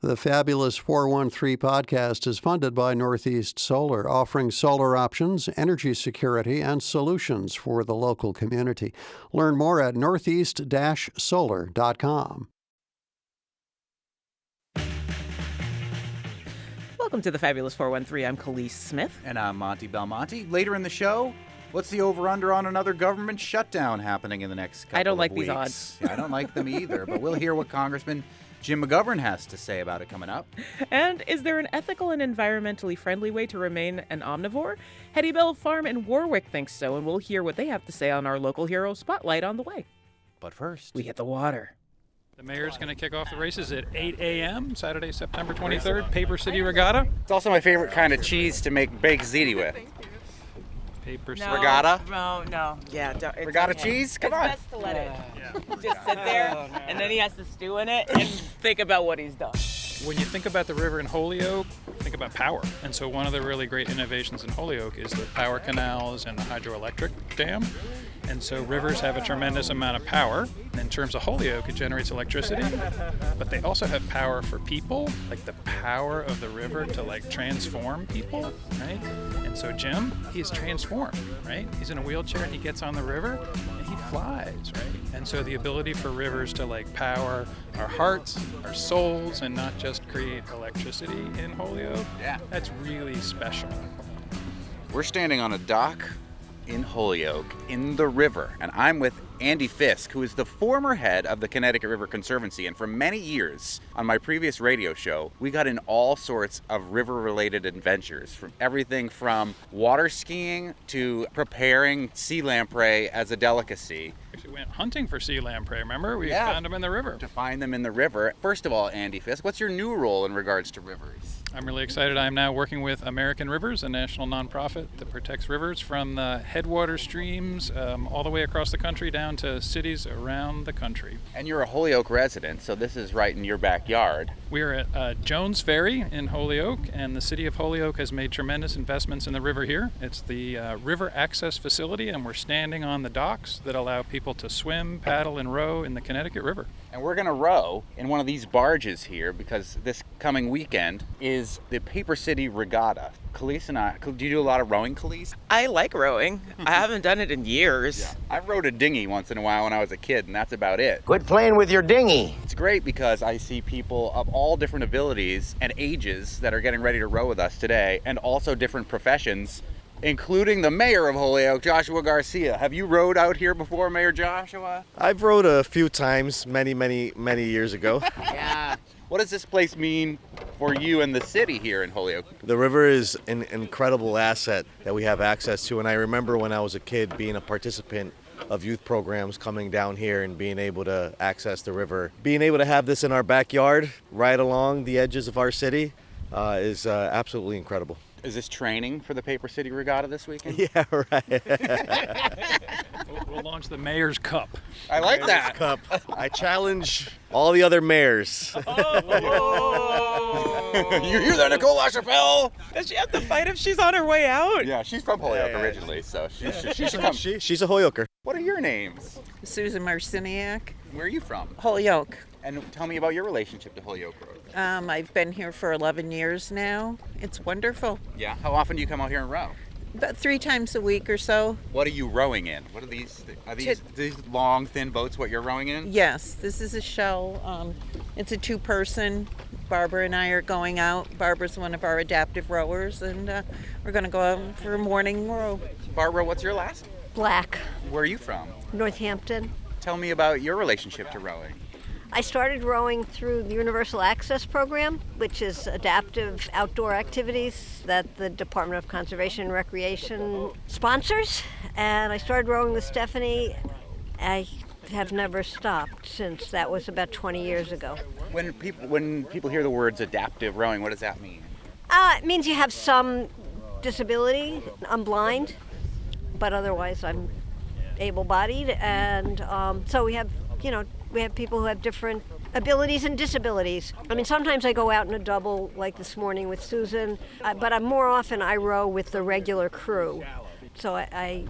The Fabulous 413 podcast is funded by Northeast Solar, offering solar options, energy security, and solutions for the local community. Learn more at northeast-solar.com. Welcome to the Fabulous 413. I'm Khalees Smith. And I'm Monty Belmonte. Later in the show, what's the over-under on another government shutdown happening in the next couple of weeks? I don't like these odds. Yeah, I don't like them either, but we'll hear what Congressman Jim McGovern has to say about it coming up. And is there an ethical and environmentally friendly way to remain an omnivore? Hettie Belle Farm in Warwick thinks so, and we'll hear what they have to say on our local hero spotlight on the way. But first, we hit the water. The mayor's going to kick off the races at 8 a.m. Saturday, September 23rd, Paper City Regatta. It's also my favorite kind of cheese to make baked ziti with. Paper City Regatta? No. Yeah, Regatta cheese? Come on. It's best to let it just sit there, and then he has to stew in it and think about what he's done. When you think about the river in Holyoke, think about power. And so one of the really great innovations in Holyoke is the power canals and the hydroelectric dam. And so rivers have a tremendous amount of power. In terms of Holyoke, it generates electricity, but they also have power for people, like the power of the river to transform people, right? And so Jim, he's transformed, right? He's in a wheelchair and he gets on the river and he flies, right? And so the ability for rivers to power our hearts, our souls, and not just create electricity in Holyoke, that's really special. We're standing on a dock in Holyoke, in the river, and I'm with Andy Fisk, who is the former head of the Connecticut River Conservancy, and for many years on my previous radio show, we got in all sorts of river-related adventures, from everything from water skiing to preparing sea lamprey as a delicacy. Actually went hunting for sea lamprey, remember? We found them in the river. To find them in the river. First of all, Andy Fisk, what's your new role in regards to rivers? I'm really excited. I'm now working with American Rivers, a national nonprofit that protects rivers from the headwater streams all the way across the country down to cities around the country. And you're a Holyoke resident, so this is right in your backyard. We are at Jones Ferry in Holyoke, and the city of Holyoke has made tremendous investments in the river here. It's the river access facility, and we're standing on the docks that allow people to swim, paddle, and row in the Connecticut River. And we're going to row in one of these barges here because this coming weekend is the Paper City Regatta. Khalees and I, do you do a lot of rowing, Khalees? I like rowing. I haven't done it in years. Yeah. I've rowed a dinghy once in a while when I was a kid, and that's about it. Quit playing with your dinghy. It's great because I see people of all different abilities and ages that are getting ready to row with us today, and also different professions, including the mayor of Holyoke, Joshua Garcia. Have you rowed out here before, Mayor Joshua? I've rowed a few times, many years ago. Yeah. What does this place mean for you and the city here in Holyoke? The river is an incredible asset that we have access to, and I remember when I was a kid being a participant of youth programs coming down here and being able to access the river. Being able to have this in our backyard, right along the edges of our city, is absolutely incredible. Is this training for the Paper City Regatta this weekend? Yeah, right. We'll launch the Mayor's Cup. I like that. Cup. I challenge all the other mayors. You hear that, Nicole LaChapelle? Does she have to fight if she's on her way out? Yeah, she's from Holyoke originally, so she should come. She's a Holyoker. What are your names? Susan Marciniak, Where are you from? Holyoke. And tell me about your relationship to Holyoke Road. I've been here for 11 years now. It's wonderful. Yeah. How often do you come out here and row? About 3 times a week or so. What are you rowing in? What are these? Are these long, thin boats what you're rowing in? Yes, this is a shell. It's a 2-person. Barbara and I are going out. Barbara's one of our adaptive rowers, and we're going to go out for a morning row. Barbara, what's your last? Black, Where are you from? Northampton. Tell me about your relationship to rowing. I started rowing through the Universal Access Program, which is adaptive outdoor activities that the Department of Conservation and Recreation sponsors. And I started rowing with Stephanie. I have never stopped since. That was about 20 years ago. When people hear the words adaptive rowing, what does that mean? It means you have some disability. I'm blind, but otherwise I'm able-bodied. And so we have people who have different abilities and disabilities. I mean, sometimes I go out in a double, like this morning with Susan, but more often I row with the regular crew. So I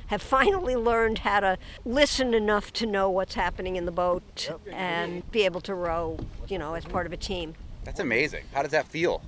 have finally learned how to listen enough to know what's happening in the boat and be able to row, as part of a team. That's amazing. How does that feel?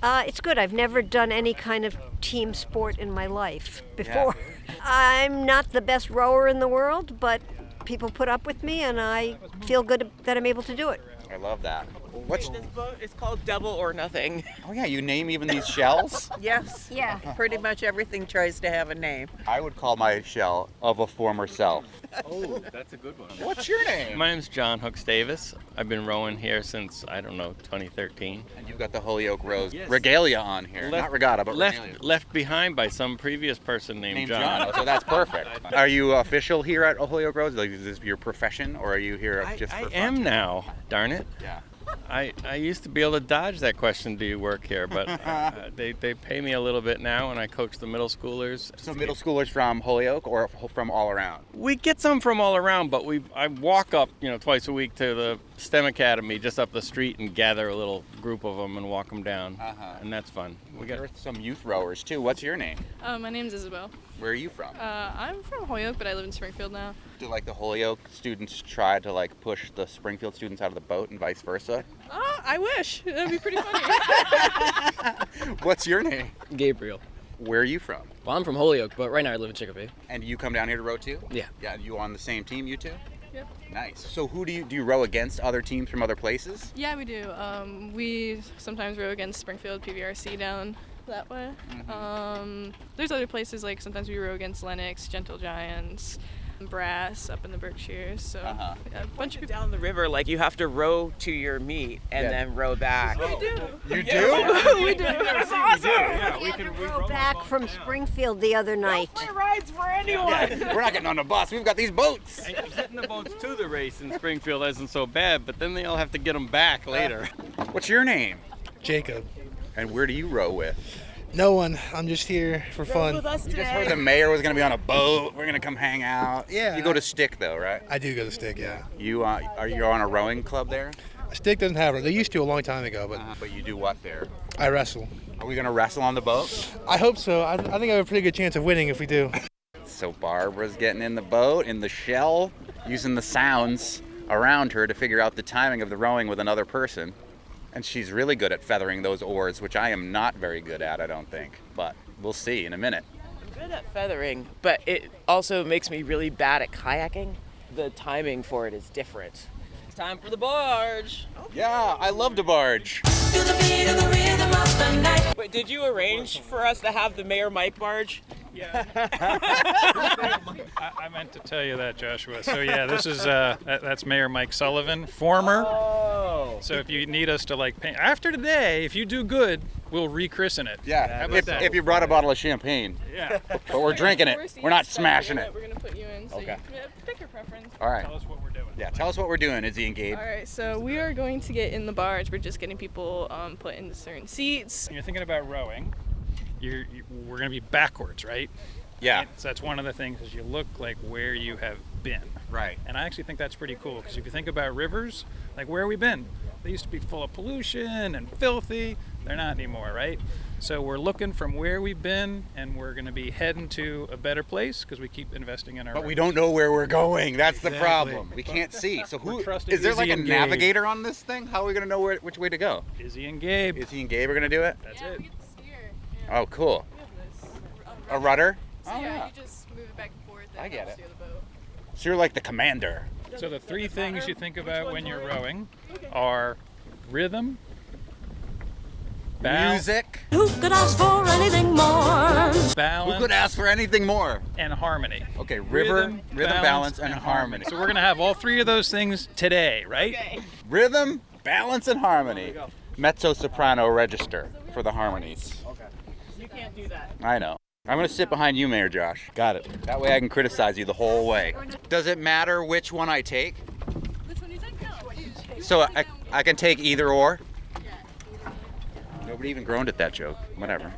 It's good. I've never done any kind of team sport in my life before. I'm not the best rower in the world, but people put up with me, and I feel good that I'm able to do it. I love that. This boat is called Double or Nothing. Oh yeah, you name even these shells? Yes. Yeah. Pretty much everything tries to have a name. I would call my shell of a former self. Oh, that's a good one. What's your name? My name's John Hooks Davis. I've been rowing here since, 2013. And you've got the Holyoke Rose regalia on here. Not regatta, but regalia. Left behind by some previous person named John. So that's perfect. Are you official here at Holyoke Rose? Like, is this your profession, or are you here just for fun? I am now, darn it. Yeah. I used to be able to dodge that question, do you work here? But they pay me a little bit now, and I coach the middle schoolers. So middle schoolers from Holyoke or from all around? We get some from all around, but I walk up, twice a week to the STEM Academy just up the street and gather a little group of them and walk them down, and that's fun. There are some youth rowers too. What's your name? My name's Isabel. Where are you from? I'm from Holyoke, but I live in Springfield now. Do the Holyoke students try to push the Springfield students out of the boat and vice versa? I wish. That'd be pretty funny. What's your name? Gabriel. Where are you from? Well, I'm from Holyoke, but right now I live in Chicopee. And you come down here to row too? Yeah. Yeah, you on the same team, you two? Yep. Nice. So who do you row against other teams from other places? Yeah, we do. We sometimes row against Springfield PVRC down that way. There's other places, sometimes we row against Lennox, Gentle Giants, Brass up in the Berkshires. So yeah, a bunch of people Down the river, you have to row to your meet and then row back. We do. You do? We do. That's awesome. We had to row back from Springfield the other night. Free rides for anyone. Yeah, we're not getting on the bus. We've got these boats. And getting the boats to the race in Springfield isn't so bad, but then they all have to get them back later. What's your name? Jacob. And where do you row with? No one. I'm just here for fun. With us We today. just heard the mayor was going to be on a boat. We're going to come hang out. Yeah. You go to Stick though, right? I do go to Stick, yeah. You are you on a rowing club there? Stick doesn't have it. They used to a long time ago, but But you do what there? I wrestle. Are we going to wrestle on the boat? I hope so. I think I have a pretty good chance of winning if we do. So Barbara's getting in the boat, in the shell, using the sounds around her to figure out the timing of the rowing with another person. And she's really good at feathering those oars, which I am not very good at, I don't think. But we'll see in a minute. I'm good at feathering, but it also makes me really bad at kayaking. The timing for it is different. It's time for the barge. Yeah, I love to barge. Wait, did you arrange for us to have the Mayor Mike barge? Yeah. I meant to tell you that, Joshua. So yeah, this is that's Mayor Mike Sullivan, former. Oh. So if you need us to paint after today, if you do good, we'll rechristen it. Yeah, How about that? if you brought a bottle of champagne. Yeah. But we're drinking it. We're not smashing it. We're gonna put you in. So Okay. pick your preference. All right. Tell us what we're doing. Yeah, tell us what we're doing, Izzy and Gabe. All right, so we are going to get in the barge. We're just getting people put into certain seats. When you're thinking about rowing, we're going to be backwards, right? Yeah. And so that's one of the things is you look where you have been. Right. And I actually think that's pretty cool because if you think about rivers, where have we been? They used to be full of pollution and filthy. They're not anymore, right? So we're looking from where we've been, and we're going to be heading to a better place because we keep investing in our. But we don't know where we're going. That's the Exactly. problem. We can't see. So We're who trusting is there Izzy a and Gabe. navigator on this thing? How are we going to know which way to go? Izzy and Gabe. Izzy and Gabe are going to do it? That's Yeah, it. we get to steer. Oh, cool. We have this. A rudder? So Oh, yeah, yeah. you just move it back and forth. And I get helps it. steer the boat. So you're like the commander. So the three things you think about when you're rowing are rhythm, Music. Who could ask for anything more? balance, Who could ask for anything more? and harmony. Okay, rhythm, balance, and harmony. So we're going to have all three of those things today, right? Okay. Rhythm, balance, and harmony. Mezzo-soprano register for the harmonies. You can't do that. I know. I'm going to sit behind you, Mayor Josh. Got it. That way I can criticize you the whole way. Does it matter which one I take? Which one do you think? No. You So wanna I can take either or? Yeah. Nobody even groaned at that joke. Whatever.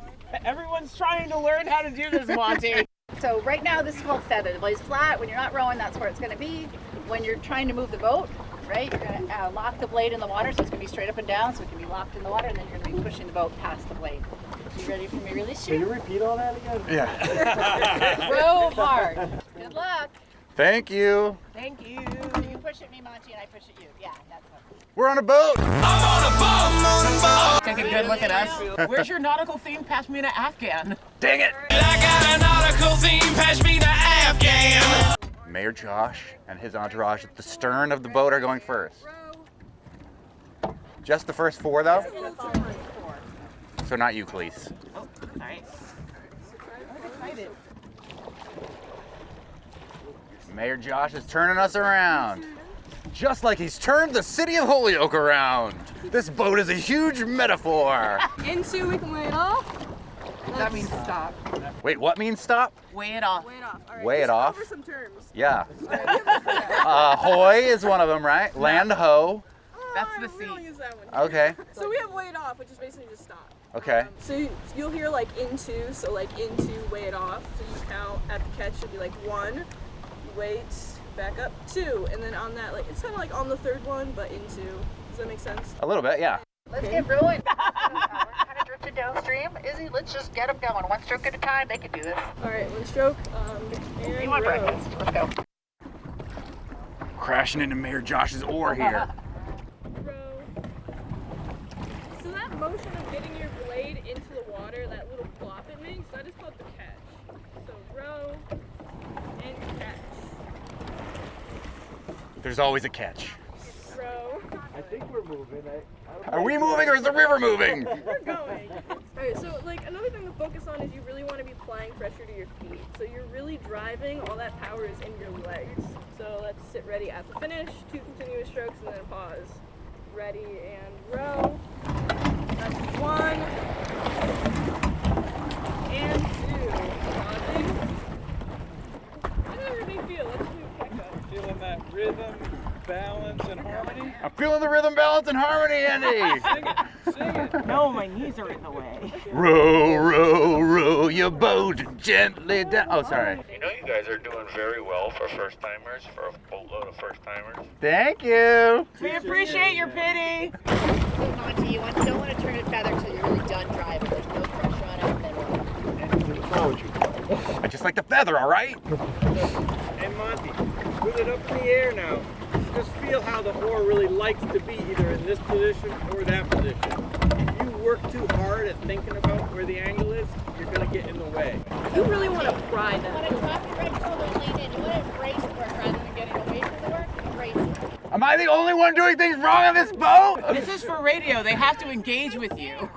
Everyone's trying to learn how to do this, Monty. So right now this is called feather. The blade's flat. When you're not rowing, that's where it's going to be. When you're trying to move the boat, right, you're going to lock the blade in the water, so it's going to be straight up and down, so it can be locked in the water, and then you're going to be pushing the boat past the blade. You ready for me to release you? Can you repeat all that again? Yeah. Row hard. Good luck. Thank you. Thank you. You push at me, Monty, and I push at you. Yeah, that's what. We're on a boat. I'm on a boat. take a good look at us. Where's your nautical theme Pashmina Afghan? Dang it! I got a nautical theme Pashmina Afghan. Mayor Josh and his entourage at the stern of the boat are going first. Just the first 4, though? So not you, Cleese. Oh, all right. I'm excited. Mayor Josh is turning us around. Just like he's turned the city of Holyoke around. This boat is a huge metaphor. Into, we can lay it off. That means stop. Wait, what means stop? Weigh it off. Weigh it off. All right, Weigh it off? Over some terms. Yeah. Hoy is one of them, right? Land ho. That's the We don't C. use that one. Okay. So we have weigh it off, which is basically just stop. Okay. So you'll hear like into, so like into, weigh it off. So you count at the catch, it'll be like 1, you wait, back up, 2, and then on that, like it's kind of like on the third one, but into. Does that make sense? A little bit, yeah. Let's get rolling. We're kind of drifting downstream. Izzy, let's just get them going. One stroke at a time. They can do this. All right, one stroke. And You want row. breakfast? Let's go. Crashing into Mayor Josh's oar here. Row. So that motion of getting your blade into the water, that little plop it makes, that is called the catch. So row and catch. There's always a catch. Row. I think we're moving. Are we moving or is the river moving? We're going. Alright, so like another thing to focus on is you really want to be applying pressure to your feet. So you're really driving, all that power is in your legs. So let's sit ready at the finish, 2 continuous strokes and then a pause. Ready and row. That's 1 and 2. Pausing. How does everybody feel? Let's do pickup. Feeling that rhythm, balance, and harmony? I'm feeling the rhythm, balance, and harmony, Andy. Sing it, sing it. No, my knees are in the way. Row, row, row your boat gently down. Oh, sorry. You know you guys are doing very well for first-timers, for a boatload of first-timers. Thank you. We appreciate your pity. Hold on to you. I don't want to turn it feather until you're really done driving. There's no pressure on it. I just like the feather, all right? Hey Monty, with it up in the air now, just feel how the oar really likes to be either in this position or that position. If you work too hard at thinking about where the angle is, you're going to get in the way. You really want to pry You want that. to drop your right shoulder and lean in. You want to embrace the work rather than getting away from the work. Embrace it. Am I the only one doing things wrong on this boat? This is for radio. They have to engage with you.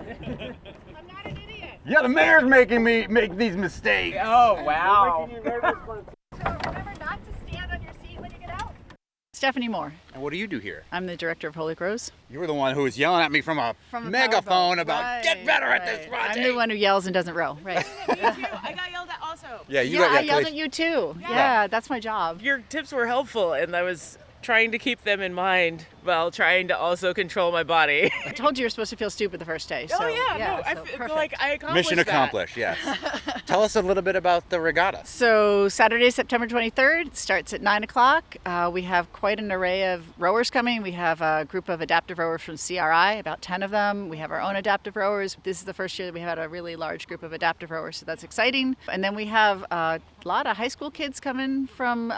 I'm not an idiot. Yeah, the mayor's making me make these mistakes. Oh, wow. So remember not to stand on your seat when you get out. Stephanie Moore. And what do you do here? I'm the director of Holyoke Rose. You were the one who was yelling at me from a megaphone about get better at this project. I'm the one who yells and doesn't row. Right. Me too. I got yelled at also. Yeah, you I got yelled at you too. Yeah, that's my job. Your tips were helpful, and I was trying to keep them in mind while trying to also control my body. I told you you're supposed to feel stupid the first day. So, no, I so feel perfect. like I accomplished Mission that. accomplished, yes. Tell us a little bit about the regatta. So Saturday, September 23rd, it starts at 9 o'clock. We have quite an array of rowers coming. We have a group of adaptive rowers from CRI, about 10 of them. We have our own adaptive rowers. This is the first year that we had a really large group of adaptive rowers, so that's exciting. And then we have a lot of high school kids coming from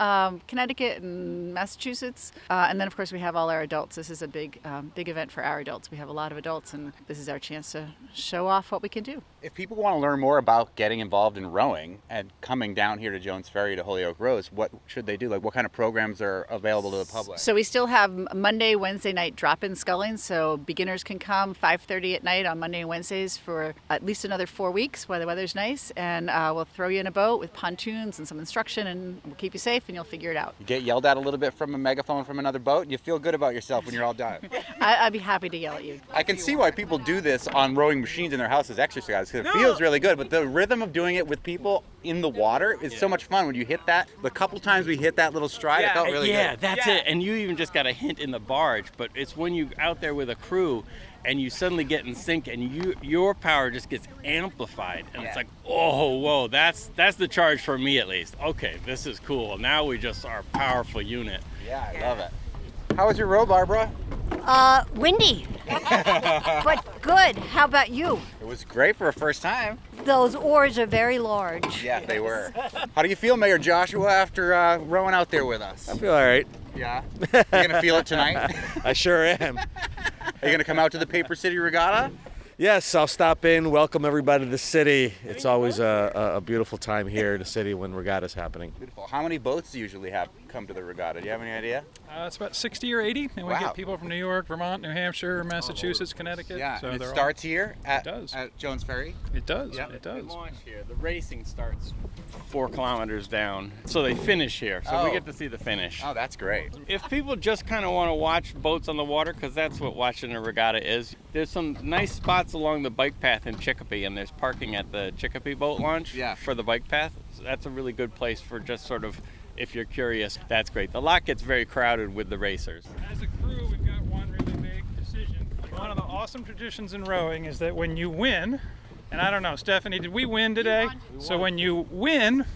Connecticut and Massachusetts. And then, of course, we have all our adults. This is a big event for our adults. We have a lot of adults, and this is our chance to show off what we can do. If people want to learn more about getting involved in rowing and coming down here to Jones Ferry to Holyoke Rose, what should they do? Like, what kind of programs are available to the public? So we still have Monday, Wednesday night drop-in sculling. So beginners can come 5:30 at night on Monday and Wednesdays for at least another 4 weeks while the weather's nice. And we'll throw you in a boat with pontoons and some instruction, and we'll keep you safe, and you'll figure it out. You get yelled at a little bit from a megaphone from another boat, and you feel good about yourself when you're all done. I'd be happy to yell at you. I can see why people do this on rowing machines in their house as exercise, because it feels really good. But the rhythm of doing it with people in the water is so much fun. When you hit that, the couple times we hit that little stride, it felt really good. Yeah, that's it. And you even just got a hint in the barge, but it's when you out there with a crew and you suddenly get in sync and your power just gets amplified. And it's like, oh, whoa, that's the charge for me at least. Okay, this is cool. Now we just are a powerful unit. Yeah, I love it. How was your row, Barbara? Windy, but good. How about you? It was great for a first time. Those oars are very large. Yeah, they were. How do you feel, Mayor Joshua, after rowing out there with us? I feel all right. Yeah? You're going to feel it tonight? I sure am. Are you going to come out to the Paper City Regatta? Yes, I'll stop in, welcome everybody to the city. It's always a beautiful time here in the city when regatta's happening. Beautiful. How many boats do you usually have come to the regatta? Do you have any idea? It's about 60 or 80, and we Wow. get people from New York, Vermont, New Hampshire, Massachusetts, Connecticut. Yeah, So and it they're starts here at Jones Ferry? It does, Yep. it does. They launch here. The racing starts 4 kilometers down, so they finish here. So we get to see the finish. Oh, that's great. If people just kind of want to watch boats on the water, because that's what watching a regatta is, there's some nice spots along the bike path in Chicopee, and there's parking at the Chicopee boat launch for the bike path. So that's a really good place for just sort of, if you're curious, that's great. The lot gets very crowded with the racers. As a crew, we've got one really big decision. One of the awesome traditions in rowing is that when you win, and I don't know, Stephanie, did we win today? So when you win,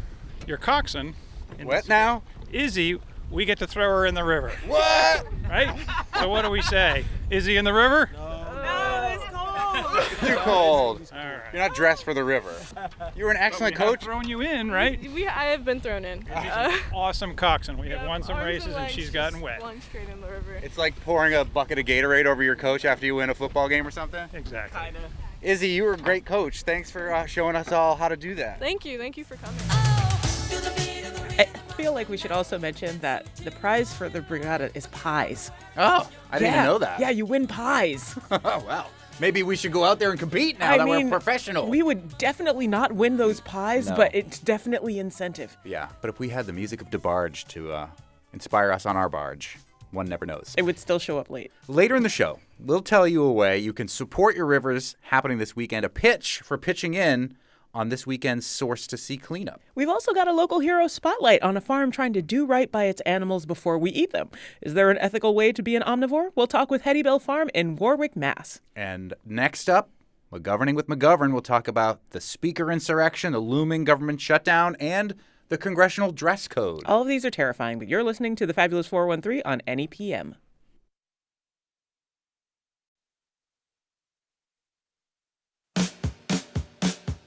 your coxswain. What now? Izzy, we get to throw her in the river. What? Right? So what do we say? Izzy in the river? It's too cold. All right. You're not dressed for the river. You were an excellent But we have coach. thrown you in, right? I have been thrown in. Awesome coxswain. We have Yeah, won some arms races and legs she's gotten just wet. flung straight in the river. It's like pouring a bucket of Gatorade over your coach after you win a football game or something. Exactly. Kinda. Izzy, you were a great coach. Thanks for showing us all how to do that. Thank you for coming. I feel like we should also mention that the prize for the regatta is pies. Oh, I didn't even know that. Yeah, you win pies. Oh, wow. Maybe we should go out there and compete now that we're professional. We would definitely not win those pies, No. but it's definitely incentive. Yeah, but if we had the music of DeBarge to inspire us on our barge, one never knows. It would still show up late. Later in the show, we'll tell you a way you can support your rivers happening this weekend, a pitch for pitching in on this weekend's Source to Sea cleanup. We've also got a local hero spotlight on a farm trying to do right by its animals before we eat them. Is there an ethical way to be an omnivore? We'll talk with Hettie Belle Farm in Warwick, Mass. And next up, McGoverning with McGovern, we'll talk about the speaker insurrection, the looming government shutdown, and the congressional dress code. All of these are terrifying, but you're listening to the Fabulous 413 on NEPM.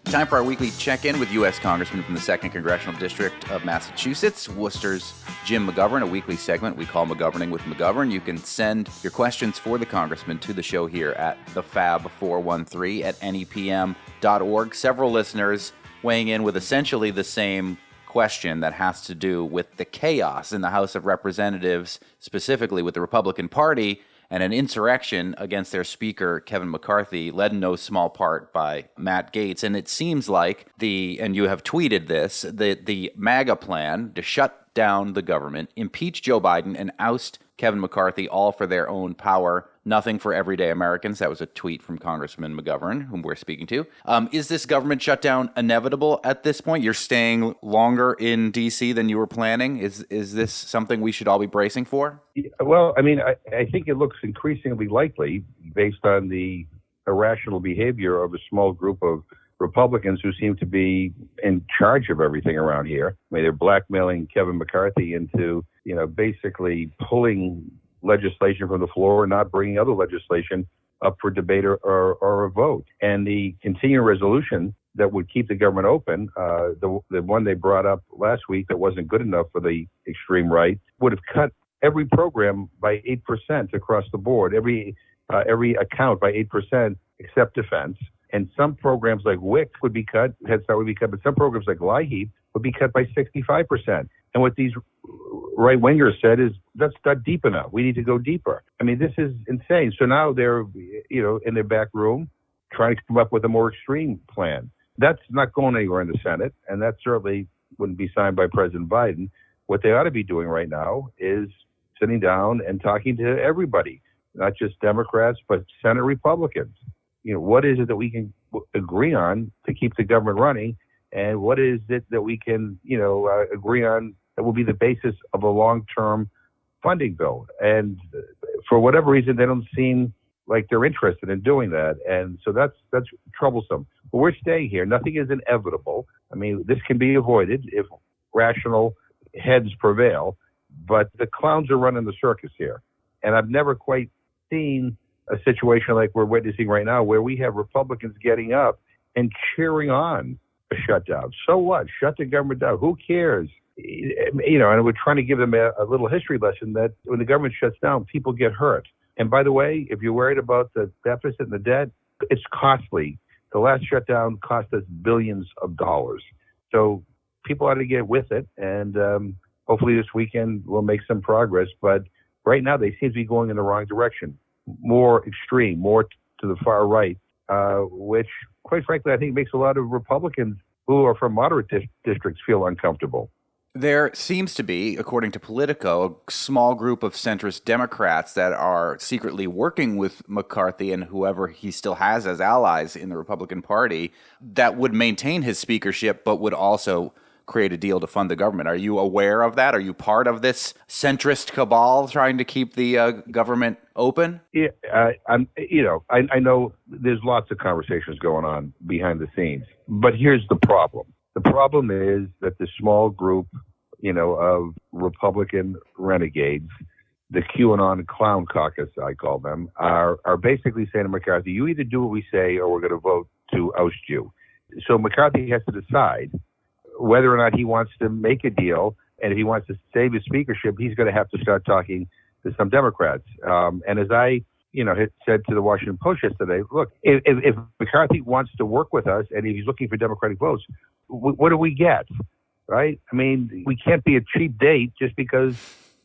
Time for our weekly check-in with U.S. Congressman from the 2nd Congressional District of Massachusetts, Worcester's Jim McGovern, a weekly segment we call McGoverning with McGovern. You can send your questions for the Congressman to the show here at the Fab413 at nepm.org. Several listeners weighing in with essentially the same question that has to do with the chaos in the House of Representatives, specifically with the Republican Party, and an insurrection against their Speaker, Kevin McCarthy, led in no small part by Matt Gaetz. And it seems like and you have tweeted this, the MAGA plan to shut down the government, impeach Joe Biden, and oust Kevin McCarthy, all for their own power, nothing for everyday Americans. That was a tweet from Congressman McGovern, whom we're speaking to. Is this government shutdown inevitable at this point? You're staying longer in D.C. than you were planning. Is this something we should all be bracing for? Well, I mean, I think it looks increasingly likely based on the irrational behavior of a small group of Republicans who seem to be in charge of everything around here. I mean, they're blackmailing Kevin McCarthy into, basically pulling legislation from the floor and not bringing other legislation up for debate or a vote. And the continuing resolution that would keep the government open, the one they brought up last week that wasn't good enough for the extreme right, would have cut every program by 8% across the board, every account by 8% except defense. And some programs like WIC would be cut, Head Start would be cut, but some programs like LIHEAP would be cut by 65%. And what these right-wingers said is, that's not deep enough. We need to go deeper. I mean, this is insane. So now they're, in their back room trying to come up with a more extreme plan. That's not going anywhere in the Senate, and that certainly wouldn't be signed by President Biden. What they ought to be doing right now is sitting down and talking to everybody, not just Democrats, but Senate Republicans. What is it that we can agree on to keep the government running? And what is it that we can, agree on that will be the basis of a long-term funding bill? And for whatever reason, they don't seem like they're interested in doing that. And so that's troublesome. But we're staying here. Nothing is inevitable. I mean, this can be avoided if rational heads prevail. But the clowns are running the circus here. And I've never quite seen a situation like we're witnessing right now, where we have Republicans getting up and cheering on a shutdown. So what? Shut the government down. Who cares? And we're trying to give them a little history lesson that when the government shuts down, people get hurt. And by the way, if you're worried about the deficit and the debt, it's costly. The last shutdown cost us billions of dollars. So people ought to get with it. And hopefully this weekend we'll make some progress. But right now they seem to be going in the wrong direction, more extreme, more to the far right, which, quite frankly, I think makes a lot of Republicans who are from moderate districts feel uncomfortable. There seems to be, according to Politico, a small group of centrist Democrats that are secretly working with McCarthy and whoever he still has as allies in the Republican Party that would maintain his speakership but would also create a deal to fund the government. Are you aware of that? Are you part of this centrist cabal trying to keep the government open? Yeah, I know there's lots of conversations going on behind the scenes, but here's the problem. The problem is that the small group, of Republican renegades, the QAnon clown caucus, I call them, are basically saying to McCarthy, you either do what we say or we're going to vote to oust you. So McCarthy has to decide whether or not he wants to make a deal, and if he wants to save his speakership, he's going to have to start talking to some Democrats. And as I had said to the Washington Post yesterday, look, if McCarthy wants to work with us and he's looking for Democratic votes, what do we get, right? I mean, we can't be a cheap date just because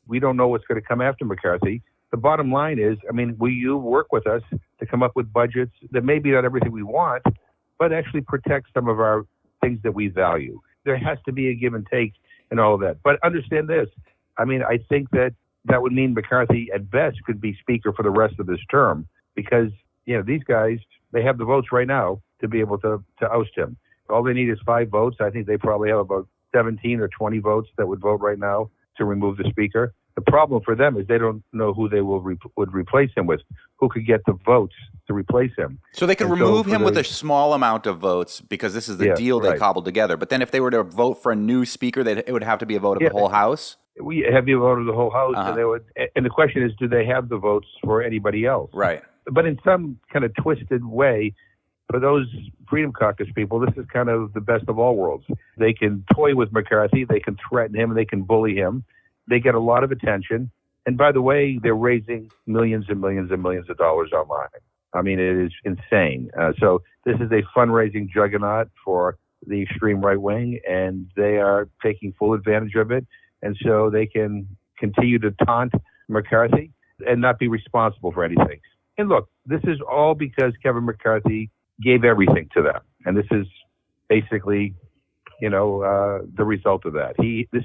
we don't know what's going to come after McCarthy. The bottom line is, will you work with us to come up with budgets that maybe not everything we want, but actually protect some of our things that we value? There has to be a give and take and all of that. But understand this. I think that would mean McCarthy at best could be speaker for the rest of this term because, these guys, they have the votes right now to be able to oust him. All they need is 5 votes. I think they probably have about 17 or 20 votes that would vote right now to remove the speaker. The problem for them is they don't know who they would replace him with, who could get the votes to replace him. So they could remove him with a small amount of votes because this is the deal they cobbled together. But then if they were to vote for a new speaker, it would have to be a vote of the whole House? We have you vote of the whole House, and the question is, do they have the votes for anybody else? Right. But in some kind of twisted way, for those Freedom Caucus people, this is kind of the best of all worlds. They can toy with McCarthy, they can threaten him, and they can bully him. They get a lot of attention. And by the way, they're raising millions and millions and millions of dollars online. It is insane. So this is a fundraising juggernaut for the extreme right wing, and they are taking full advantage of it. And so they can continue to taunt McCarthy and not be responsible for anything. And look, this is all because Kevin McCarthy gave everything to them. And this is basically, the result of that. This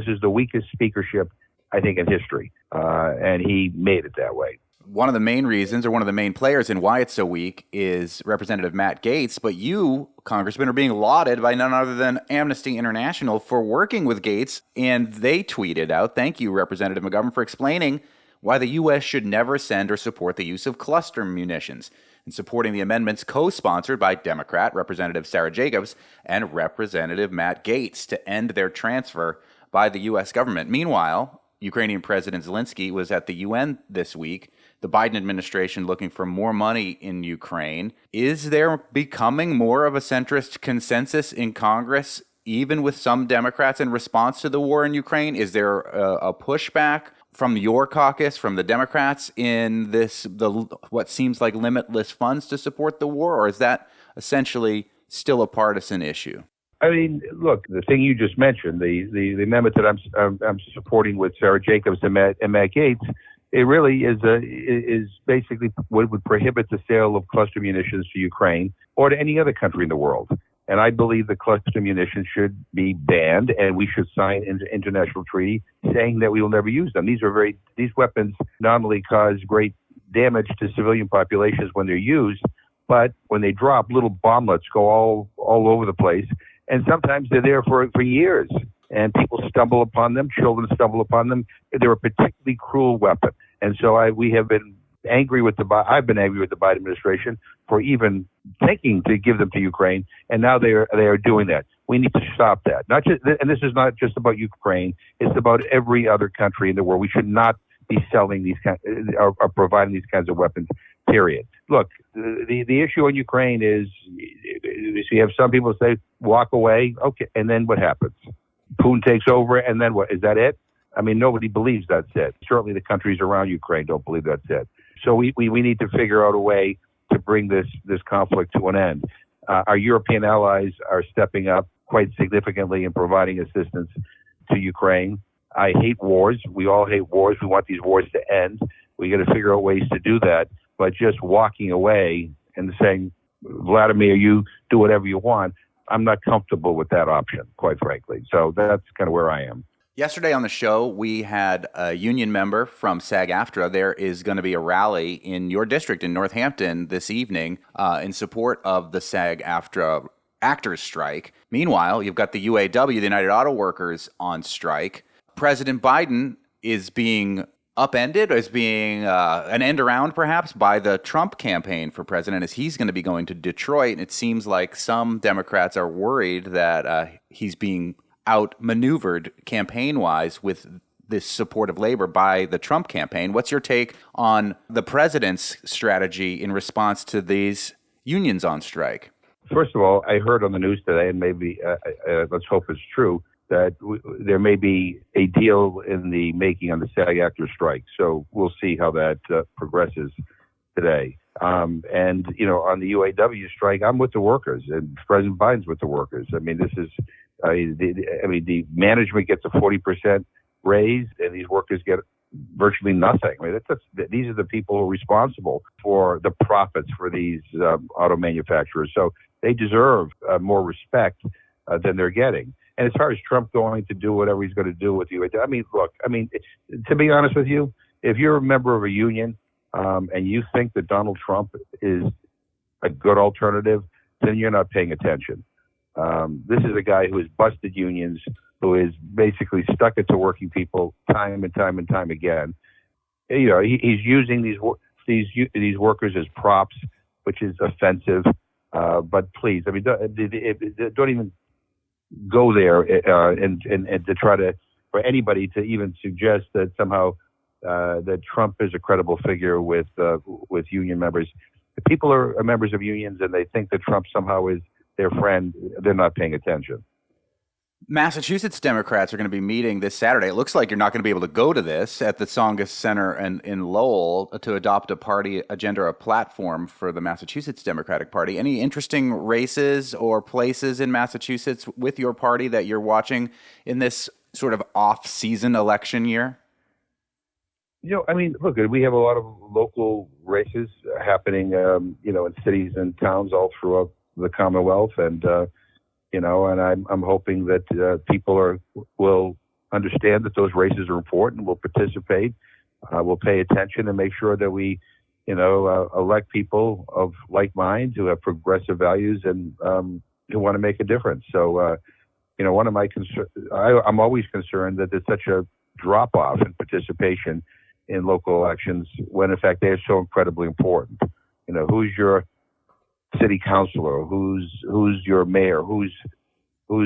is the weakest speakership, I think, in history. And he made it that way. One of the main reasons, or one of the main players in why it's so weak, is Representative Matt Gaetz. But you, Congressman, are being lauded by none other than Amnesty International for working with Gaetz. And they tweeted out, thank you, Representative McGovern, for explaining why the U.S. should never send or support the use of cluster munitions, and supporting the amendments co-sponsored by Democrat Representative Sarah Jacobs and Representative Matt Gaetz to end their transfer by the U.S. government. Meanwhile, Ukrainian President Zelensky was at the UN this week. The Biden administration looking for more money in Ukraine. Is there becoming more of a centrist consensus in Congress, even with some Democrats, in response to the war in Ukraine? Is there a pushback from your caucus, from the Democrats, in what seems like limitless funds to support the war, or is that essentially still a partisan issue? Look, the thing you just mentioned, the amendment that I'm supporting with Sarah Jacobs and Matt Gaetz, it really is basically what would prohibit the sale of cluster munitions to Ukraine or to any other country in the world. And I believe that cluster munitions should be banned, and we should sign an international treaty saying that we will never use them. These weapons not only cause great damage to civilian populations when they're used, but when they drop, little bomblets go all over the place, and sometimes they're there for years. And people stumble upon them, children stumble upon them. They're a particularly cruel weapon. And so I've been angry with the Biden administration for even thinking to give them to Ukraine, and now they are doing that. We need to stop that. And this is not just about Ukraine; it's about every other country in the world. We should not be selling or providing these kinds of weapons. Period. Look, the issue in Ukraine is you have some people say walk away, okay, and then what happens? Putin takes over, and then what? Is that it? Nobody believes that's it. Certainly the countries around Ukraine don't believe that's it. So we need to figure out a way to bring this conflict to an end. Our European allies are stepping up quite significantly in providing assistance to Ukraine. I hate wars. We all hate wars. We want these wars to end. We got to figure out ways to do that. But just walking away and saying, Vladimir, you do whatever you want, I'm not comfortable with that option, quite frankly. So that's kind of where I am. Yesterday on the show, we had a union member from SAG-AFTRA. There is going to be a rally in your district in Northampton this evening in support of the SAG-AFTRA actors strike. Meanwhile, you've got the UAW, the United Auto Workers, on strike. President Biden is being upended, as being an end around perhaps by the Trump campaign for president, as he's going to be going to Detroit. And it seems like some Democrats are worried that he's being outmaneuvered campaign-wise with this support of labor by the Trump campaign. What's your take on the president's strategy in response to these unions on strike? First of all, I heard on the news today, and maybe let's hope it's true, that there may be a deal in the making on the SAG-AFTRA strike. So we'll see how that progresses today. And, you know, on the UAW strike, I'm with the workers, and President Biden's with the workers. I mean, this is, the management gets a 40% raise, and these workers get virtually nothing. I mean, these are the people who are responsible for the profits for these auto manufacturers. So they deserve more respect than they're getting. And as far as Trump going to do whatever he's going to do with UAW, I mean, look, to be honest with you, if you're a member of a union and you think that Donald Trump is a good alternative, then you're not paying attention. This is a guy who has busted unions, who is basically stuck it to working people time and time and time again. You know, he's using these workers as props, which is offensive. But please, I mean, don't even go there and to try to, for anybody to even suggest that somehow that Trump is a credible figure with union members. If people are members of unions and they think that Trump somehow is their friend, they're not paying attention. Massachusetts Democrats are going to be meeting this Saturday. It looks like you're not going to be able to go to this at the Tsongas Center in Lowell to adopt a party agenda or a platform for the Massachusetts Democratic Party. Any interesting races or places in Massachusetts with your party that you're watching in this sort of off-season election year? You know, I mean, look, we have a lot of local races happening, you know, in cities and towns all throughout the Commonwealth, and you know, and I'm hoping that people will understand that those races are important, will participate, will pay attention, and make sure that we, you know, elect people of like minds who have progressive values and who want to make a difference. So, you know, one of my I'm always concerned that there's such a drop off in participation in local elections when, in fact, they are so incredibly important. You know, who's your city councilor, who's your mayor, who's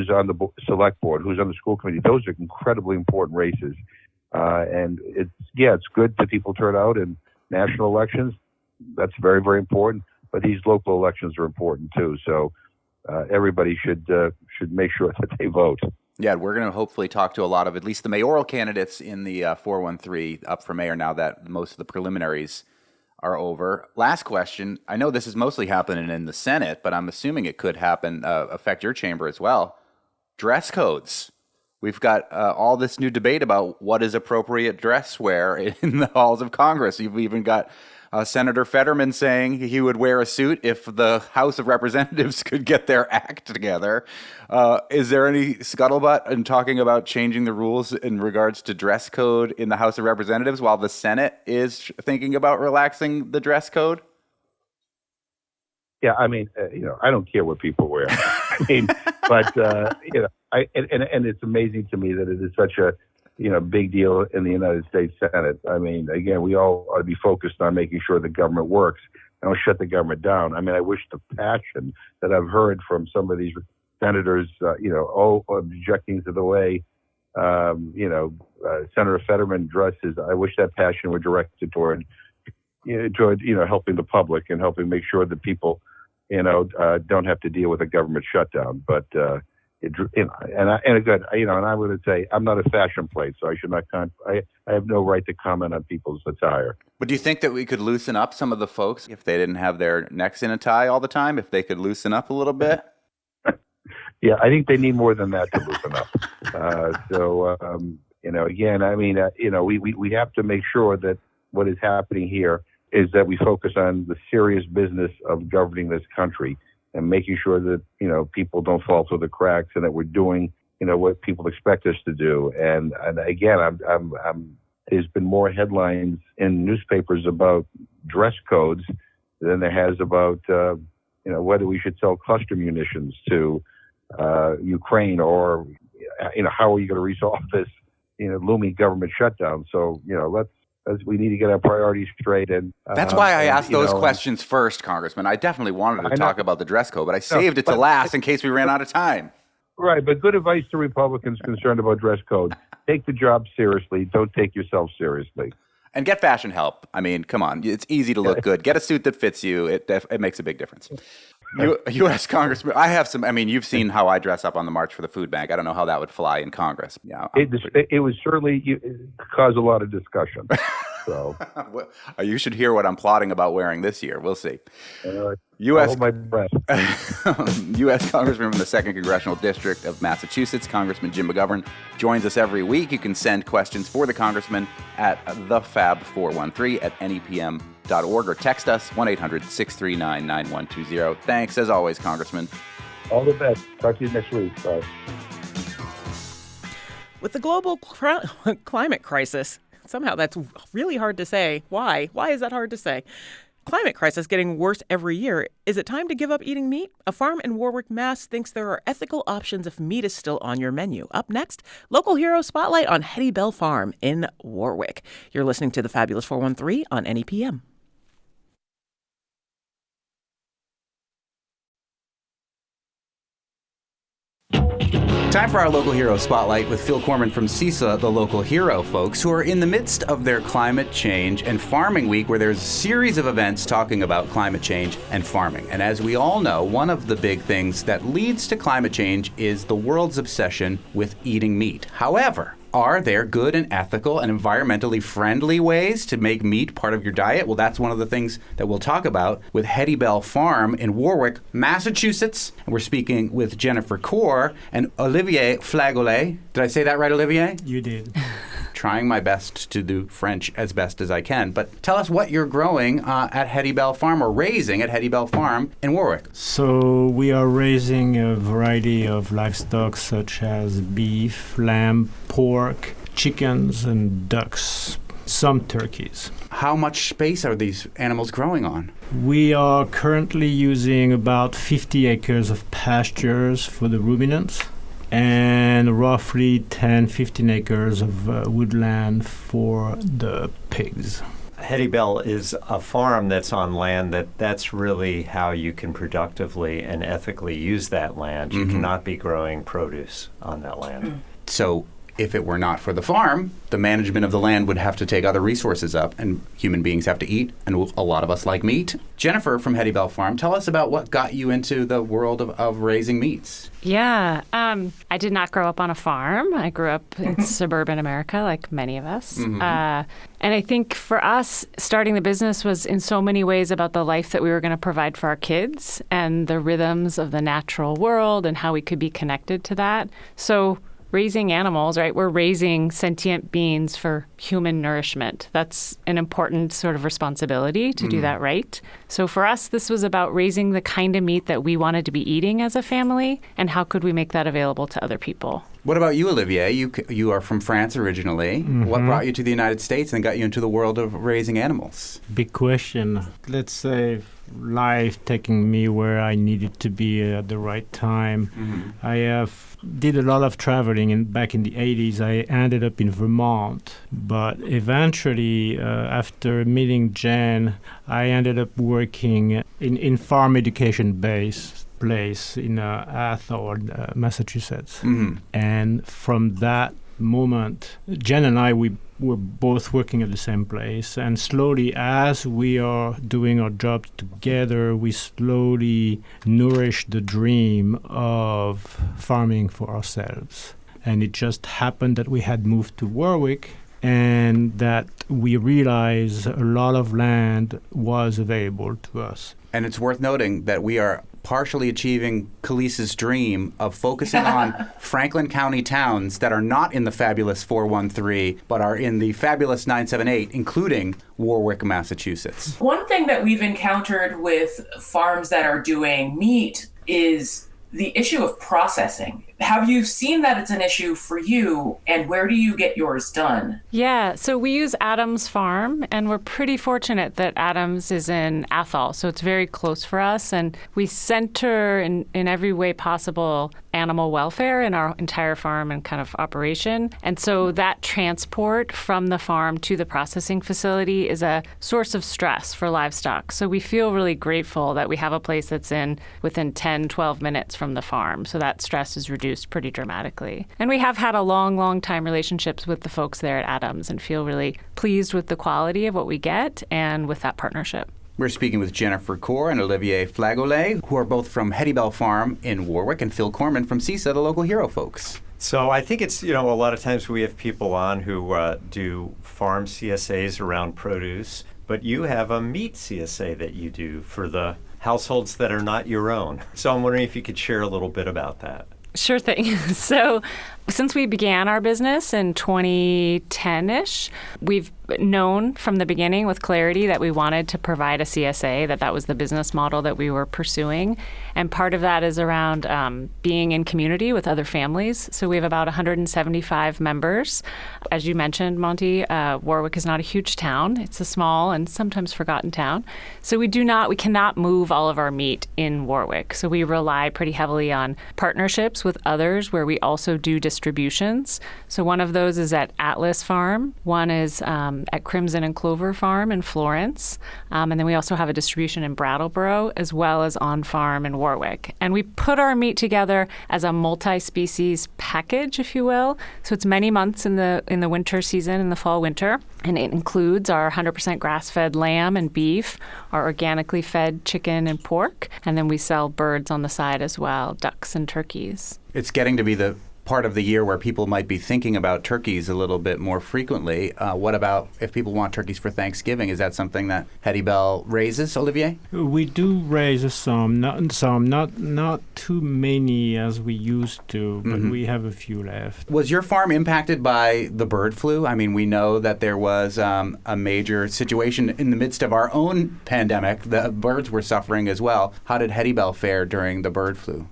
on the select board, who's on the school committee. Those are incredibly important races. And it's good that people turn out in national elections. That's very, very important. But these local elections are important too. So everybody should make sure that they vote. Yeah, we're going to hopefully talk to a lot of at least the mayoral candidates in the 413 up for mayor now that most of the preliminaries are over. Last question. I know this is mostly happening in the Senate, but I'm assuming it could affect your chamber as well. Dress codes. We've got all this new debate about what is appropriate dress wear in the halls of Congress. You've even got Senator Fetterman saying he would wear a suit if the House of Representatives could get their act together. Is there any scuttlebutt in talking about changing the rules in regards to dress code in the House of Representatives while the Senate is thinking about relaxing the dress code? Yeah, I mean, you know, I don't care what people wear. I mean, but you know, and it's amazing to me that it is such a big deal in the United States Senate. I mean, again, we all ought to be focused on making sure the government works and don't shut the government down. I mean, I wish the passion that I've heard from some of these senators, objecting to the way, Senator Fetterman dresses. I wish that passion were directed toward helping the public and helping make sure that people, don't have to deal with a government shutdown. But, And I would say I'm not a fashion plate, so I should not. I have no right to comment on people's attire. But do you think that we could loosen up some of the folks if they didn't have their necks in a tie all the time? If they could loosen up a little bit? Yeah, I think they need more than that to loosen up. Again, I mean, we have to make sure that what is happening here is that we focus on the serious business of governing this country and making sure that, people don't fall through the cracks and that we're doing, what people expect us to do. And again, there's been more headlines in newspapers about dress codes than there has about, whether we should sell cluster munitions to Ukraine or, how are you going to resolve this, looming government shutdown? So, we need to get our priorities straight. And that's why I asked those questions first, Congressman. I definitely wanted to talk about the dress code, but I saved it to last in case we ran out of time. Right, but good advice to Republicans concerned about dress code. Take the job seriously. Don't take yourself seriously. And get fashion help. I mean, come on. It's easy to look good. Get a suit that fits you. It makes a big difference. U.S. Congressman, I have some. I mean, you've seen how I dress up on the March for the Food Bank. I don't know how that would fly in Congress. Yeah, it would certainly cause a lot of discussion. So you should hear what I'm plotting about wearing this year. We'll see. U.S. Hold my breath. U.S. Congressman from the 2nd Congressional District of Massachusetts, Congressman Jim McGovern, joins us every week. You can send questions for the Congressman at thefab413 at nepm.org or text us 1-800-639-9120. Thanks, as always, Congressman. All the best. Talk to you next week. Bye. With the global climate crisis, somehow that's really hard to say. Why? Why is that hard to say? Climate crisis getting worse every year. Is it time to give up eating meat? A farm in Warwick, Mass. thinks there are ethical options if meat is still on your menu. Up next, local hero spotlight on Hettie Belle Farm in Warwick. You're listening to the Fabulous 413 on NEPM. Time for our local hero spotlight with Phil Corman from CISA, the local hero folks, who are in the midst of their climate change and farming week, where there's a series of events talking about climate change and farming. And as we all know, one of the big things that leads to climate change is the world's obsession with eating meat. However, are there good and ethical and environmentally friendly ways to make meat part of your diet? Well, that's one of the things that we'll talk about with Hettie Belle Farm in Warwick, Massachusetts. And we're speaking with Jennifer Kaur and Olivier Flagolet. Did I say that right, Olivier? You did. Trying my best to do French as best as I can. But tell us what you're growing at Hettie Belle Farm, or raising at Hettie Belle Farm in Warwick. So we are raising a variety of livestock such as beef, lamb, pork, chickens, and ducks, some turkeys. How much space are these animals growing on? We are currently using about 50 acres of pastures for the ruminants, and roughly 10-15 acres of woodland for the pigs. Hettie Belle is a farm that's on land that's really how you can productively and ethically use that land. You cannot be growing produce on that land. So if it were not for the farm, the management of the land would have to take other resources up, and human beings have to eat, and a lot of us like meat. Jennifer from Hettie Belle Farm, tell us about what got you into the world of raising meats. Yeah, I did not grow up on a farm. I grew up in suburban America, like many of us. And I think for us, starting the business was in so many ways about the life that we were going to provide for our kids and the rhythms of the natural world and how we could be connected to that. So raising animals, right? We're raising sentient beings for human nourishment. That's an important sort of responsibility to do that right. So for us, this was about raising the kind of meat that we wanted to be eating as a family, and how could we make that available to other people. What about you, Olivier? You are from France originally. What brought you to the United States and got you into the world of raising animals? Big question. Let's say life taking me where I needed to be at the right time. I did a lot of traveling, back in the 80s. I ended up in Vermont, but eventually, after meeting Jen, I ended up working in farm education-based place in Athol, Massachusetts. And from that moment, Jen and I, we we're both working at the same place, and slowly, as we are doing our jobs together, we slowly nourish the dream of farming for ourselves. And it just happened that we had moved to Warwick, and that we realized a lot of land was available to us. And it's worth noting that we are partially achieving Khalees's dream of focusing on Franklin County towns that are not in the fabulous 413, but are in the fabulous 978, including Warwick, Massachusetts. One thing that we've encountered with farms that are doing meat is the issue of processing. Have you seen that it's an issue for you, and where do you get yours done? Yeah, so we use Adams Farm, and we're pretty fortunate that Adams is in Athol, so it's very close for us, and we center in every way possible animal welfare in our entire farm and kind of operation. And so that transport from the farm to the processing facility is a source of stress for livestock. So we feel really grateful that we have a place that's within 10, 12 minutes from the farm. So that stress is reduced pretty dramatically. And we have had a long time relationships with the folks there at Adams and feel really pleased with the quality of what we get and with that partnership. We're speaking with Jennifer Kaur and Olivier Flagolet, who are both from Hettie Belle Farm in Warwick, and Phil Corman from CISA, the local hero folks. So I think it's, a lot of times we have people on who do farm CSAs around produce, but you have a meat CSA that you do for the households that are not your own. So I'm wondering if you could share a little bit about that. Sure thing. So since we began our business in 2010-ish, we've known from the beginning with clarity that we wanted to provide a CSA, that was the business model that we were pursuing. And part of that is around being in community with other families. So we have about 175 members. As you mentioned, Monty, Warwick is not a huge town. It's a small and sometimes forgotten town. So we cannot move all of our meat in Warwick. So we rely pretty heavily on partnerships with others where we also do distributions. So one of those is at Atlas Farm. One is at Crimson and Clover Farm in Florence. And then we also have a distribution in Brattleboro as well as on farm in Warwick. And we put our meat together as a multi-species package, if you will. So it's many months in the winter season, in the fall winter. And it includes our 100% grass-fed lamb and beef, our organically fed chicken and pork. And then we sell birds on the side as well, ducks and turkeys. It's getting to be the part of the year where people might be thinking about turkeys a little bit more frequently. What about if people want turkeys for Thanksgiving? Is that something that Hettie Belle raises, Olivier? We do raise some, not too many as we used to, but we have a few left. Was your farm impacted by the bird flu? I mean, we know that there was a major situation in the midst of our own pandemic. The birds were suffering as well. How did Hettie Belle fare during the bird flu?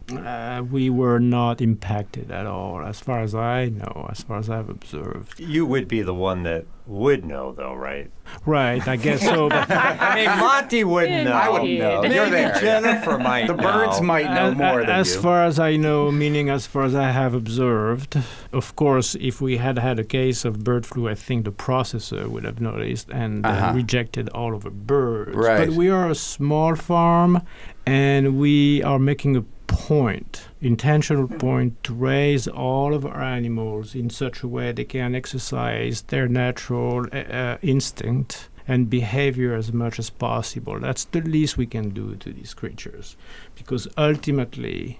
We were not impacted at all. As far as I know, as far as I've observed. You would be the one that would know, though, right? Right, I guess so. But I mean, Monty wouldn't know. I wouldn't know. Maybe You're there. Jennifer might The know. birds might know more than as you. far as I know, meaning as far as I have observed. Of course, if we had a case of bird flu, I think the processor would have noticed and rejected all of the birds. Right. But we are a small farm, and we are making a intentional point, to raise all of our animals in such a way they can exercise their natural instinct and behavior as much as possible. That's the least we can do to these creatures, because ultimately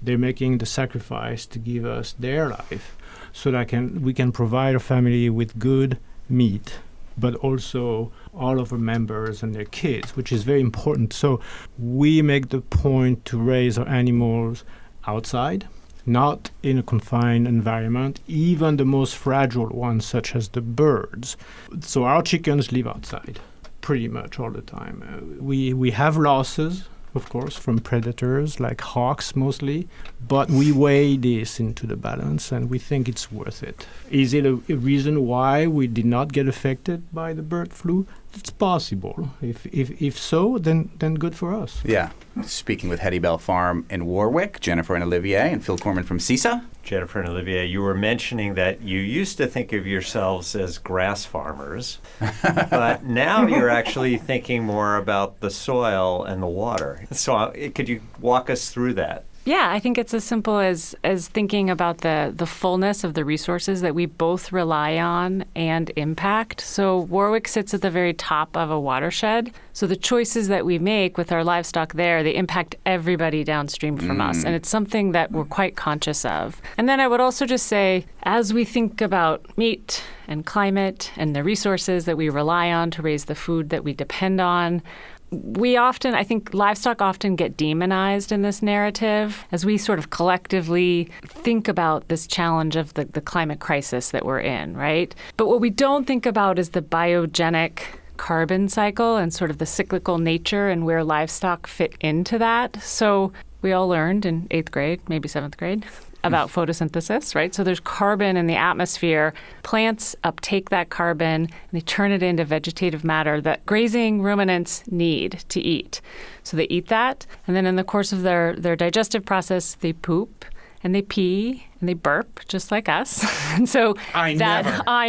they're making the sacrifice to give us their life so that we can provide our family with good meat, but also all of our members and their kids, which is very important. So we make the point to raise our animals outside, not in a confined environment, even the most fragile ones, such as the birds. So our chickens live outside pretty much all the time. We have losses, of course, from predators like hawks mostly, but we weigh this into the balance and we think it's worth it. Is it a reason why we did not get affected by the bird flu? It's possible. If so, then good for us. Yeah. Speaking with Hettie Belle Farm in Warwick, Jennifer and Olivier, and Phil Corman from CISA. Jennifer and Olivier, you were mentioning that you used to think of yourselves as grass farmers, but now you're actually thinking more about the soil and the water. So could you walk us through that? Yeah, I think it's as simple as thinking about the fullness of the resources that we both rely on and impact. So Warwick sits at the very top of a watershed. So the choices that we make with our livestock there, they impact everybody downstream from us. And it's something that we're quite conscious of. And then I would also just say, as we think about meat and climate and the resources that we rely on to raise the food that we depend on, I think livestock often get demonized in this narrative as we sort of collectively think about this challenge of the climate crisis that we're in, right? But what we don't think about is the biogenic carbon cycle and sort of the cyclical nature and where livestock fit into that. So we all learned in 8th grade, maybe 7th grade, about photosynthesis, right? So there's carbon in the atmosphere. Plants uptake that carbon and they turn it into vegetative matter that grazing ruminants need to eat. So they eat that, and then in the course of their digestive process, they poop and they pee and they burp just like us. And so I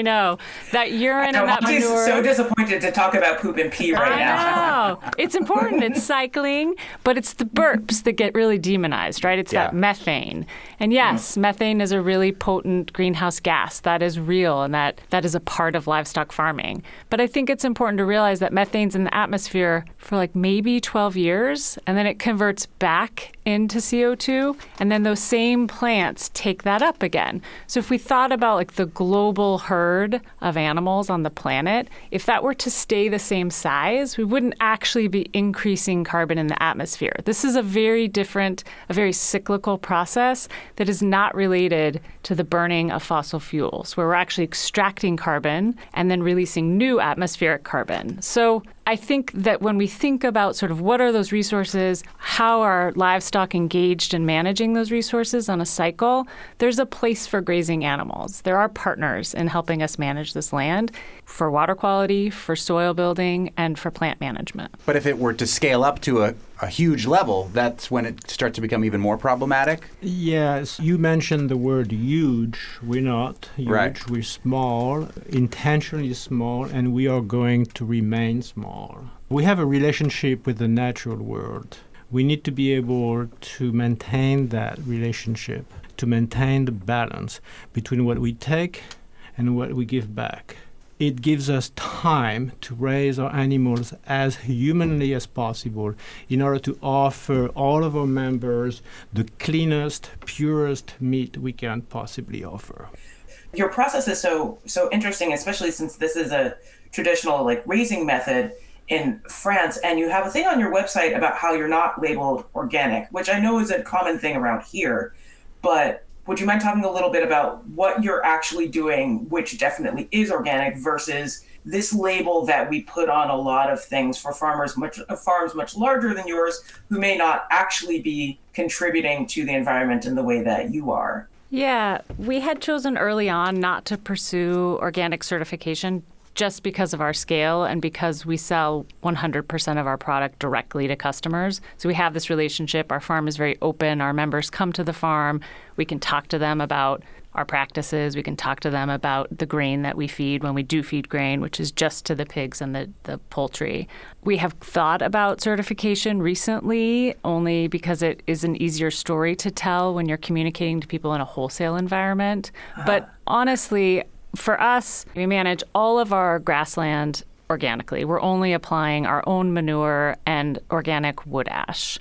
know that urine and that manure. I'm so disappointed to talk about poop and pee right now. I know. It's important. It's cycling, but it's the burps that get really demonized, right? It's that methane. And yes, methane is a really potent greenhouse gas. That is real, and that is a part of livestock farming. But I think it's important to realize that methane's in the atmosphere for like maybe 12 years, and then it converts back into CO2, and then those same plants take that up again. So if we thought about like the global herd of animals on the planet, if that were to stay the same size, we wouldn't actually be increasing carbon in the atmosphere. This is a very different, a very cyclical process that is not related to the burning of fossil fuels, where we're actually extracting carbon and then releasing new atmospheric carbon. So I think that when we think about sort of what are those resources, how are livestock engaged in managing those resources on a cycle, there's a place for grazing animals. There are partners in helping us manage this land for water quality, for soil building, and for plant management. But if it were to scale up to a huge level, that's when it starts to become even more problematic? Yes, you mentioned the word huge. We're not huge. Right. We're small, intentionally small, and we are going to remain small. We have a relationship with the natural world. We need to be able to maintain that relationship, to maintain the balance between what we take and what we give back. It gives us time to raise our animals as humanly as possible in order to offer all of our members the cleanest, purest meat we can possibly offer. Your process is so interesting, especially since this is a traditional raising method in France, and you have a thing on your website about how you're not labeled organic, which I know is a common thing around here, but would you mind talking a little bit about what you're actually doing, which definitely is organic, versus this label that we put on a lot of things for farms much larger than yours who may not actually be contributing to the environment in the way that you are? Yeah, we had chosen early on not to pursue organic certification just because of our scale and because we sell 100% of our product directly to customers. So we have this relationship. Our farm is very open. Our members come to the farm. We can talk to them about our practices. We can talk to them about the grain that we feed when we do feed grain, which is just to the pigs and the poultry. We have thought about certification recently only because it is an easier story to tell when you're communicating to people in a wholesale environment. But honestly, for us, we manage all of our grassland organically. We're only applying our own manure and organic wood ash.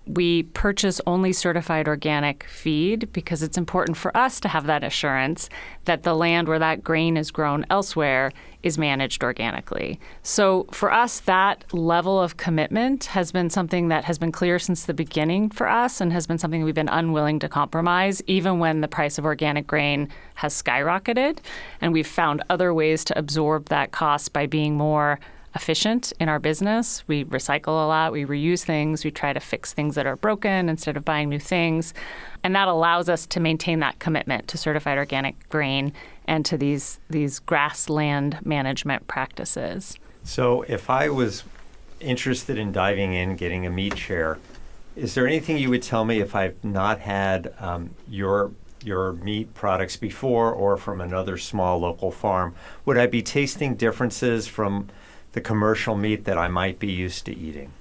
We purchase only certified organic feed because it's important for us to have that assurance that the land where that grain is grown elsewhere is managed organically. So for us, that level of commitment has been something that has been clear since the beginning for us and has been something we've been unwilling to compromise, even when the price of organic grain has skyrocketed. And we've found other ways to absorb that cost by being more efficient in our business. We recycle a lot, we reuse things, we try to fix things that are broken instead of buying new things. And that allows us to maintain that commitment to certified organic grain and to these grassland management practices. So if I was interested in diving in, getting a meat share, is there anything you would tell me if I've not had your meat products before or from another small local farm? Would I be tasting differences from the commercial meat that I might be used to eating?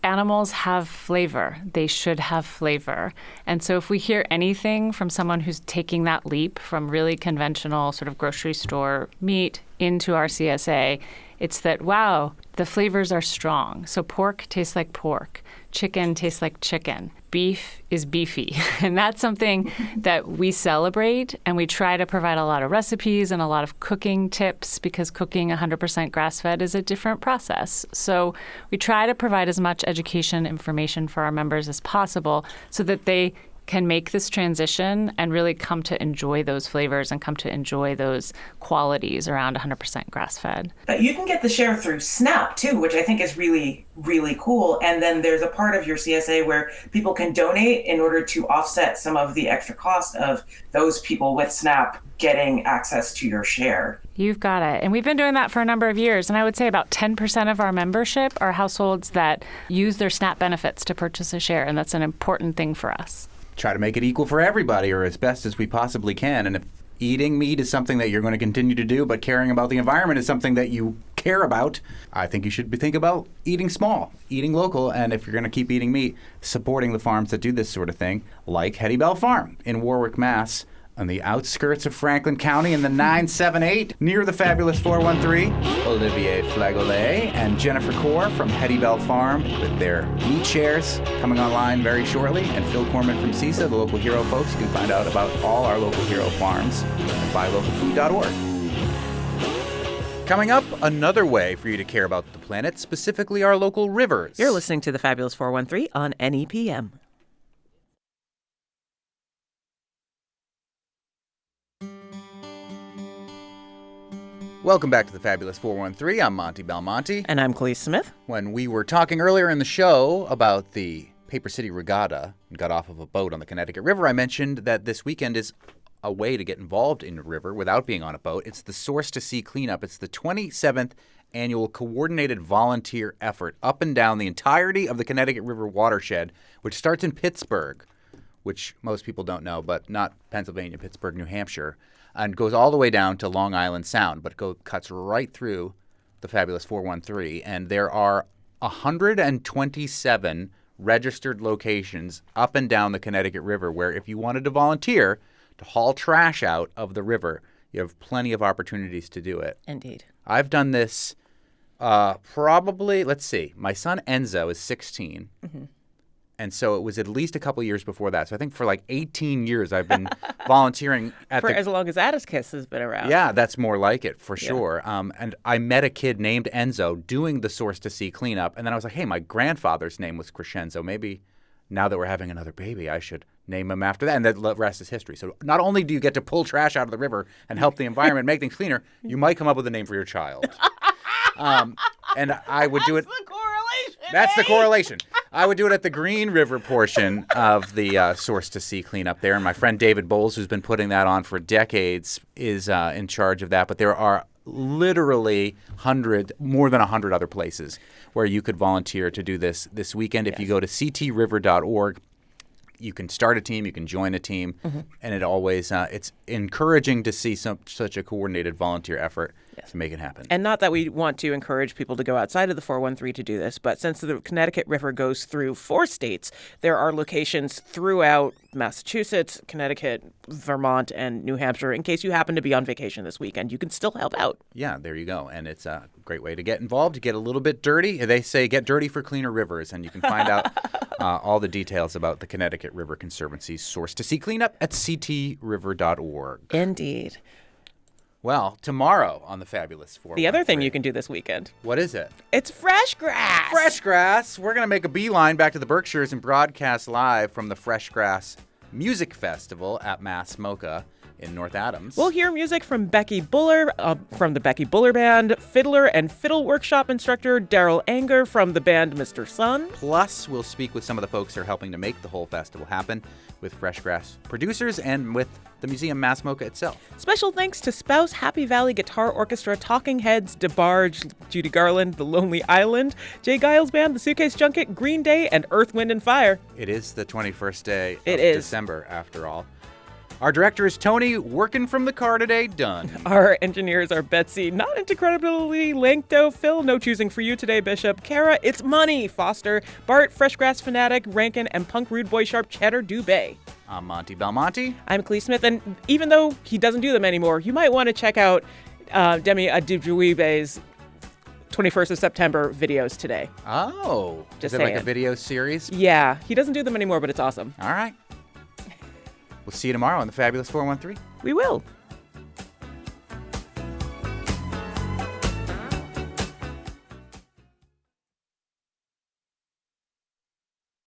animals have flavor. They should have flavor. And so if we hear anything from someone who's taking that leap from really conventional sort of grocery store meat into our CSA, it's that, wow, the flavors are strong. So pork tastes like pork. Chicken tastes like chicken. Beef is beefy. And that's something that we celebrate, and we try to provide a lot of recipes and a lot of cooking tips, because cooking 100% grass-fed is a different process. So we try to provide as much education information for our members as possible so that they can make this transition and really come to enjoy those flavors and come to enjoy those qualities around 100% grass-fed. But you can get the share through SNAP too, which I think is really, really cool. And then there's a part of your CSA where people can donate in order to offset some of the extra cost of those people with SNAP getting access to your share. You've got it. And we've been doing that for a number of years. And I would say about 10% of our membership are households that use their SNAP benefits to purchase a share. And that's an important thing for us. Try to make it equal for everybody, or as best as we possibly can. And if eating meat is something that you're going to continue to do, but caring about the environment is something that you care about, I think you should think about eating small, eating local, and if you're going to keep eating meat, supporting the farms that do this sort of thing, like Hettie Belle Farm in Warwick, Mass., on the outskirts of Franklin County in the 978, near the fabulous 413. Olivier Flagolet and Jennifer Core from Hettie Belle Farm with their meat shares coming online very shortly. And Phil Corman from CISA, the local hero folks. You can find out about all our local hero farms at buylocalfood.org. Coming up, another way for you to care about the planet, specifically our local rivers. You're listening to the Fabulous 413 on NEPM. Welcome back to the Fabulous 413. I'm Monty Belmonte. And I'm Clee Smith. When we were talking earlier in the show about the Paper City Regatta and got off of a boat on the Connecticut River, I mentioned that this weekend is a way to get involved in the river without being on a boat. It's the Source to Sea Cleanup. It's the 27th annual coordinated volunteer effort up and down the entirety of the Connecticut River watershed, which starts in Pittsburgh, which most people don't know, but not Pennsylvania, Pittsburgh, New Hampshire, and goes all the way down to Long Island Sound, but cuts right through the Fabulous 413. And there are 127 registered locations up and down the Connecticut River where if you wanted to volunteer to haul trash out of the river, you have plenty of opportunities to do it. Indeed. I've done this probably, let's see, my son Enzo is 16. Mm-hmm. And so it was at least a couple of years before that. So I think for like 18 years I've been volunteering for as long as Atticus has been around. Yeah, that's more like it for sure. And I met a kid named Enzo doing the Source to Sea cleanup. And then I was like, hey, my grandfather's name was Crescenzo. Maybe now that we're having another baby, I should name him after that. And the rest is history. So not only do you get to pull trash out of the river and help the environment, make things cleaner, you might come up with a name for your child. And I would do it. That's the correlation. I would do it at the Green River portion of the Source to Sea cleanup there. And my friend David Bowles, who's been putting that on for decades, is in charge of that. But there are literally more than 100 other places where you could volunteer to do this weekend. If you go to ctriver.org, you can start a team, you can join a team, and it always it's encouraging to see such a coordinated volunteer effort to make it happen. And not that we want to encourage people to go outside of the 413 to do this, but since the Connecticut River goes through 4 states, there are locations throughout Massachusetts, Connecticut, Vermont, and New Hampshire. In case you happen to be on vacation this weekend, you can still help out. Yeah, there you go. And it's a great way to get involved, to get a little bit dirty. They say get dirty for cleaner rivers, and you can find out all the details about the Connecticut River Conservancy's Source to Sea cleanup at ctriver.org. Indeed. Well, tomorrow on the Fabulous 413. The other thing you can do this weekend. What is it? It's Fresh Grass. Fresh Grass. We're going to make a beeline back to the Berkshires and broadcast live from the Fresh Grass Music Festival at Mass Mocha in North Adams. We'll hear music from Becky Buller from the Becky Buller Band, fiddler and fiddle workshop instructor Daryl Anger from the band Mr. Sun. Plus, we'll speak with some of the folks who are helping to make the whole festival happen, with Fresh Grass producers and with the Museum Mass Mocha itself. Special thanks to Spouse Happy Valley Guitar Orchestra, Talking Heads, DeBarge, Judy Garland, The Lonely Island, Jay Giles Band, The Suitcase Junket, Green Day, and Earth, Wind, and Fire. It is the 21st day of December, after all. Our director is Tony, working from the car today, done. Our engineers are Betsy, not incredibly Lankdo, Phil, no choosing for you today, Bishop, Kara, it's money, Foster, Bart, Freshgrass Fanatic, Rankin, and Punk Rude Boy Sharp Cheddar Dubé. I'm Monty Belmonte. I'm Clee Smith, and even though he doesn't do them anymore, you might want to check out Demi Adijuibe's 21st of September videos today. Oh. Just is it like saying. a video series? Yeah, he doesn't do them anymore, but it's awesome. All right. We'll see you tomorrow on the Fabulous 413. We will.